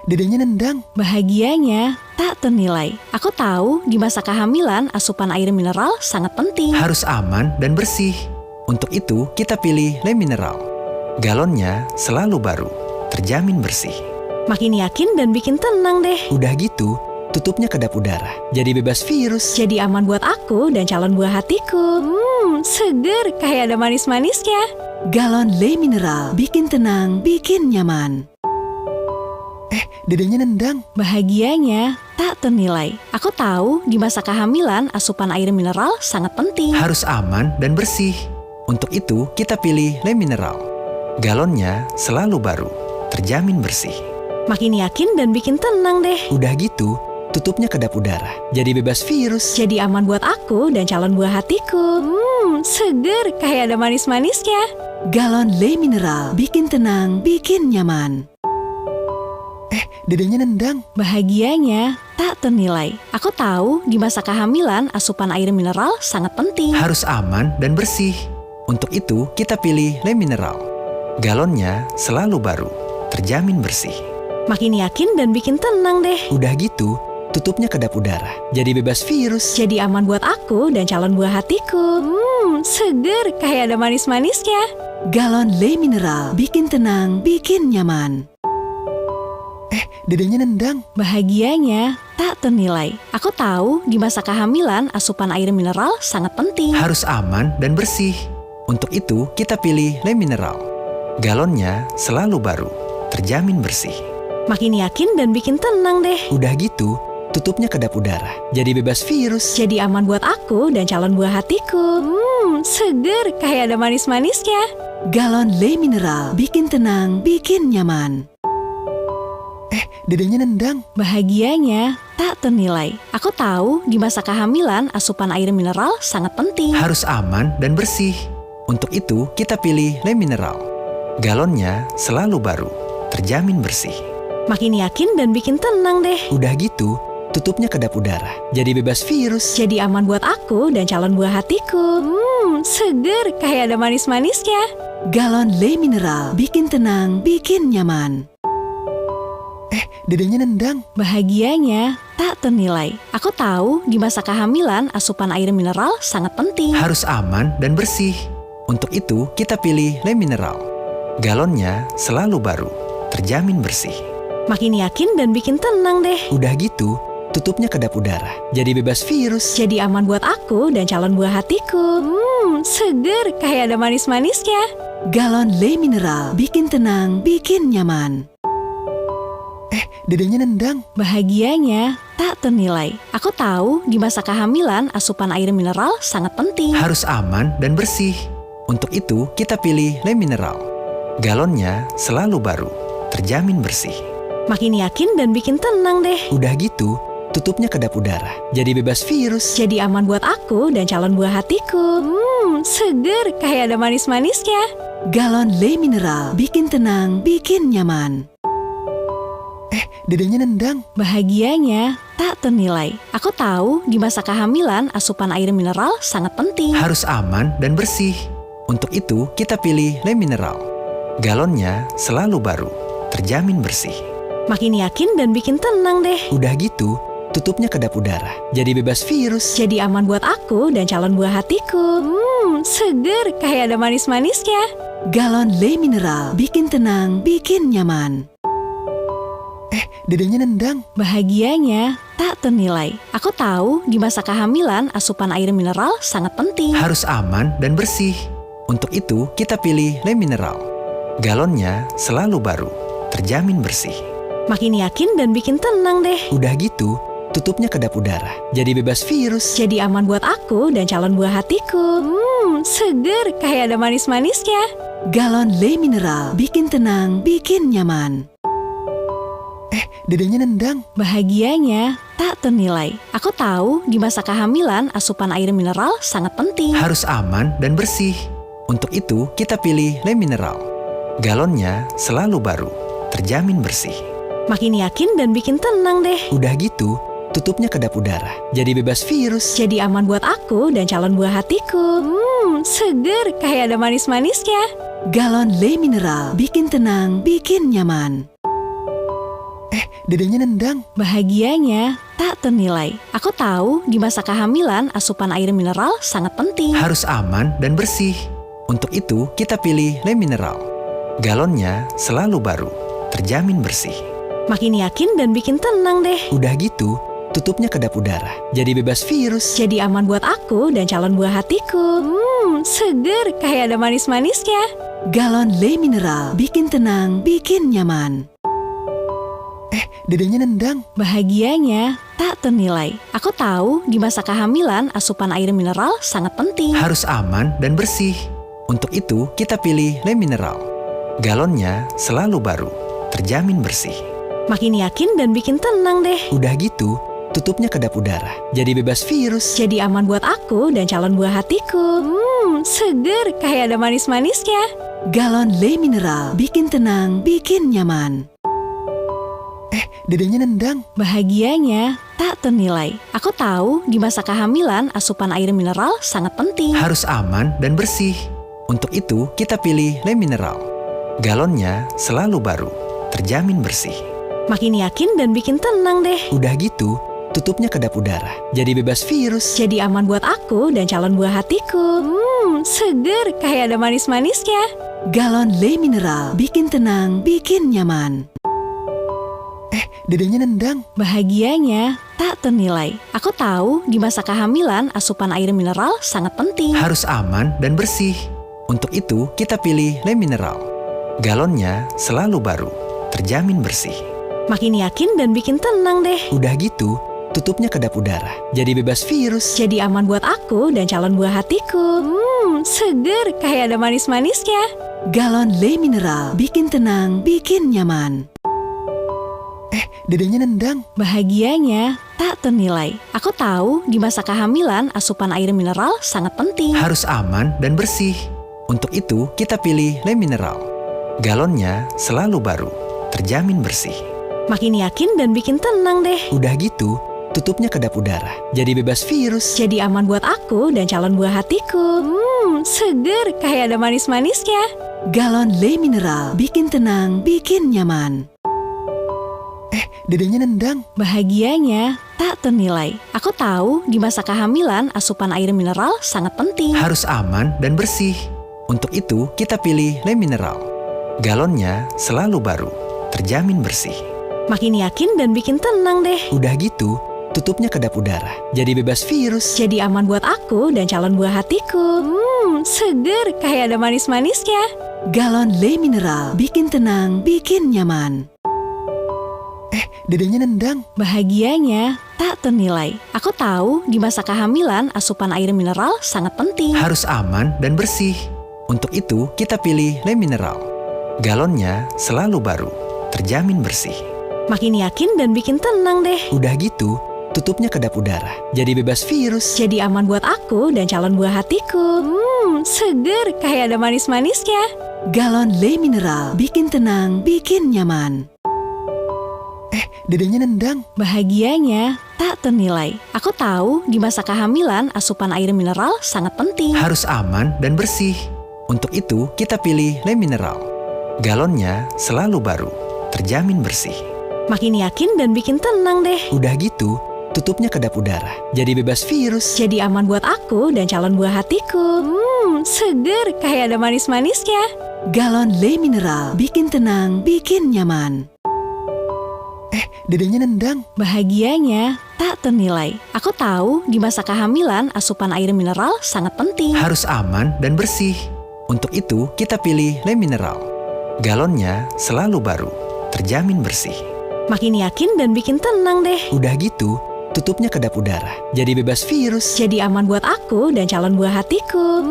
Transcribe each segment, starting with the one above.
Dedenya nendang. Bahagianya tak ternilai. Aku tahu di masa kehamilan asupan air mineral sangat penting. Harus aman dan bersih. Untuk itu kita pilih Le Mineral. Galonnya selalu baru, terjamin bersih. Makin yakin dan bikin tenang deh. Udah gitu, tutupnya kedap udara, jadi bebas virus. Jadi aman buat aku dan calon buah hatiku. Seger kayak ada manis-manisnya. Galon Le Mineral, bikin tenang, bikin nyaman. Dedenya nendang. Bahagianya tak ternilai. Aku tahu di masa kehamilan asupan air mineral sangat penting. Harus aman dan bersih. Untuk itu kita pilih Le Mineral. Galonnya selalu baru, terjamin bersih. Makin yakin dan bikin tenang deh. Udah gitu, tutupnya kedap udara, jadi bebas virus. Jadi aman buat aku dan calon buah hatiku. Seger kayak ada manis-manisnya. Galon Le Mineral, bikin tenang, bikin nyaman. Dedenya nendang. Bahagianya tak ternilai. Aku tahu di masa kehamilan asupan air mineral sangat penting. Harus aman dan bersih. Untuk itu kita pilih Le Mineral. Galonnya selalu baru, terjamin bersih. Makin yakin dan bikin tenang deh. Udah gitu, tutupnya kedap udara, jadi bebas virus. Jadi aman buat aku dan calon buah hatiku. Seger kayak ada manis-manisnya. Galon Le Mineral, bikin tenang, bikin nyaman. Dedenya nendang. Bahagianya tak ternilai. Aku tahu di masa kehamilan asupan air mineral sangat penting. Harus aman dan bersih. Untuk itu kita pilih Le Mineral. Galonnya selalu baru, terjamin bersih. Makin yakin dan bikin tenang deh. Udah gitu, tutupnya kedap udara, jadi bebas virus. Jadi aman buat aku dan calon buah hatiku. Seger kayak ada manis-manisnya. Galon Le Mineral, bikin tenang, bikin nyaman. Dedenya nendang. Bahagianya tak ternilai. Aku tahu di masa kehamilan asupan air mineral sangat penting. Harus aman dan bersih. Untuk itu kita pilih Le Mineral. Galonnya selalu baru, terjamin bersih. Makin yakin dan bikin tenang deh. Udah gitu, tutupnya kedap udara, jadi bebas virus. Jadi aman buat aku dan calon buah hatiku. Seger kayak ada manis-manisnya. Galon Le Mineral, bikin tenang, bikin nyaman. Dedenya nendang. Bahagianya tak ternilai. Aku tahu di masa kehamilan asupan air mineral sangat penting. Harus aman dan bersih. Untuk itu kita pilih Le Mineral. Galonnya selalu baru, terjamin bersih. Makin yakin dan bikin tenang deh. Udah gitu, tutupnya kedap udara, jadi bebas virus. Jadi aman buat aku dan calon buah hatiku. Seger kayak ada manis-manisnya. Galon Le Mineral, bikin tenang, bikin nyaman. Dedenya nendang. Bahagianya tak ternilai. Aku tahu di masa kehamilan asupan air mineral sangat penting. Harus aman dan bersih. Untuk itu kita pilih Le Mineral. Galonnya selalu baru, terjamin bersih. Makin yakin dan bikin tenang deh. Udah gitu, tutupnya kedap udara, jadi bebas virus. Jadi aman buat aku dan calon buah hatiku. Seger kayak ada manis-manisnya. Galon Le Mineral, bikin tenang, bikin nyaman. Dedenya nendang. Bahagianya tak ternilai. Aku tahu di masa kehamilan asupan air mineral sangat penting. Harus aman dan bersih. Untuk itu kita pilih Le Mineral. Galonnya selalu baru, terjamin bersih. Makin yakin dan bikin tenang deh. Udah gitu, tutupnya kedap udara, jadi bebas virus. Jadi aman buat aku dan calon buah hatiku. Seger kayak ada manis-manisnya. Galon Le Mineral, bikin tenang, bikin nyaman. Dedenya nendang. Bahagianya tak ternilai. Aku tahu di masa kehamilan asupan air mineral sangat penting. Harus aman dan bersih. Untuk itu kita pilih Le Mineral. Galonnya selalu baru, terjamin bersih. Makin yakin dan bikin tenang deh. Udah gitu, tutupnya kedap udara, jadi bebas virus. Jadi aman buat aku dan calon buah hatiku. Seger kayak ada manis-manisnya. Galon Le Mineral, bikin tenang, bikin nyaman. Dedenya nendang. Bahagianya tak ternilai. Aku tahu di masa kehamilan asupan air mineral sangat penting. Harus aman dan bersih. Untuk itu kita pilih Le Mineral. Galonnya selalu baru, terjamin bersih. Makin yakin dan bikin tenang deh. Udah gitu, tutupnya kedap udara, jadi bebas virus. Jadi aman buat aku dan calon buah hatiku. Seger kayak ada manis-manisnya. Galon Le Mineral, bikin tenang, bikin nyaman. Dedenya nendang. Bahagianya tak ternilai. Aku tahu di masa kehamilan asupan air mineral sangat penting. Harus aman dan bersih. Untuk itu, kita pilih Le Mineral. Galonnya selalu baru, terjamin bersih. Makin yakin dan bikin tenang deh. Udah gitu, tutupnya kedap udara, jadi bebas virus. Jadi aman buat aku dan calon buah hatiku. Seger kayak ada manis-manisnya. Galon Le Mineral, bikin tenang, bikin nyaman. Dedenya nendang. Bahagianya tak ternilai. Aku tahu di masa kehamilan asupan air mineral sangat penting. Harus aman dan bersih. Untuk itu, kita pilih Le Mineral. Galonnya selalu baru, terjamin bersih. Makin yakin dan bikin tenang deh. Udah gitu, tutupnya kedap udara, jadi bebas virus. Jadi aman buat aku dan calon buah hatiku. Seger kayak ada manis-manisnya. Galon Le Mineral, bikin tenang, bikin nyaman. Dedenya nendang. Bahagianya tak ternilai. Aku tahu di masa kehamilan asupan air mineral sangat penting. Harus aman dan bersih. Untuk itu, kita pilih Le Mineral. Galonnya selalu baru, terjamin bersih. Makin yakin dan bikin tenang deh. Udah gitu, tutupnya kedap udara, jadi bebas virus. Jadi aman buat aku dan calon buah hatiku. Seger kayak ada manis-manisnya. Galon Le Mineral, bikin tenang, bikin nyaman. Dedenya nendang. Bahagianya tak ternilai. Aku tahu di masa kehamilan asupan air mineral sangat penting. Harus aman dan bersih. Untuk itu, kita pilih Le Mineral. Galonnya selalu baru, terjamin bersih. Makin yakin dan bikin tenang deh. Udah gitu, tutupnya kedap udara, jadi bebas virus. Jadi aman buat aku dan calon buah hatiku. Seger kayak ada manis-manisnya. Galon Le Mineral, bikin tenang, bikin nyaman. Dedenya nendang. Bahagianya tak ternilai. Aku tahu di masa kehamilan asupan air mineral sangat penting. Harus aman dan bersih. Untuk itu, kita pilih Le Mineral. Galonnya selalu baru, terjamin bersih. Makin yakin dan bikin tenang deh. Udah gitu, tutupnya kedap udara, jadi bebas virus. Jadi aman buat aku dan calon buah hatiku. Seger kayak ada manis-manisnya. Galon Le Mineral, bikin tenang, bikin nyaman. Dedenya nendang. Bahagianya tak ternilai. Aku tahu di masa kehamilan asupan air mineral sangat penting. Harus aman dan bersih. Untuk itu, kita pilih Le Mineral. Galonnya selalu baru, terjamin bersih. Makin yakin dan bikin tenang deh. Udah gitu, tutupnya kedap udara, jadi bebas virus. Jadi aman buat aku dan calon buah hatiku. Seger kayak ada manis-manisnya. Galon Le Mineral, bikin tenang, bikin nyaman. Dedenya nendang. Bahagianya tak ternilai. Aku tahu di masa kehamilan asupan air mineral sangat penting. Harus aman dan bersih. Untuk itu, kita pilih Le Mineral. Galonnya selalu baru, terjamin bersih. Makin yakin dan bikin tenang deh. Udah gitu, tutupnya kedap udara, jadi bebas virus. Jadi aman buat aku dan calon buah hatiku. Seger kayak ada manis-manisnya. Galon Le Mineral, bikin tenang, bikin nyaman. Dedenya nendang. Bahagianya tak ternilai. Aku tahu di masa kehamilan asupan air mineral sangat penting. Harus aman dan bersih. Untuk itu, kita pilih Le Mineral. Galonnya selalu baru, terjamin bersih. Makin yakin dan bikin tenang deh. Udah gitu, tutupnya kedap udara, jadi bebas virus. Jadi aman buat aku dan calon buah hatiku. Seger kayak ada manis-manisnya. Galon Le Mineral, bikin tenang, bikin nyaman. Dedenya nendang. Bahagianya tak ternilai. Aku tahu di masa kehamilan asupan air mineral sangat penting. Harus aman dan bersih. Untuk itu, kita pilih Le Mineral. Galonnya selalu baru, terjamin bersih. Makin yakin dan bikin tenang deh. Udah gitu, tutupnya kedap udara, jadi bebas virus. Jadi aman buat aku dan calon buah hatiku.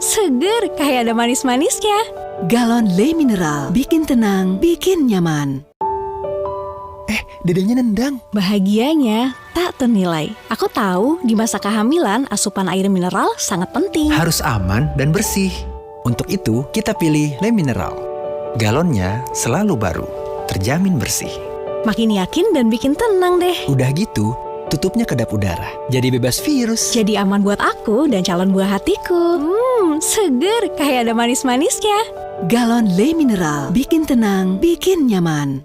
Seger kayak ada manis-manisnya. Galon Le Mineral, bikin tenang, bikin nyaman. Dedenya nendang. Bahagianya tak ternilai. Aku tahu di masa kehamilan asupan air mineral sangat penting. Harus aman dan bersih. Untuk itu, kita pilih Le Mineral. Galonnya selalu baru, terjamin bersih. Makin yakin dan bikin tenang deh. Udah gitu, tutupnya kedap udara, jadi bebas virus. Jadi aman buat aku dan calon buah hatiku. Seger kayak ada manis-manisnya. Galon Le Mineral, bikin tenang, bikin nyaman.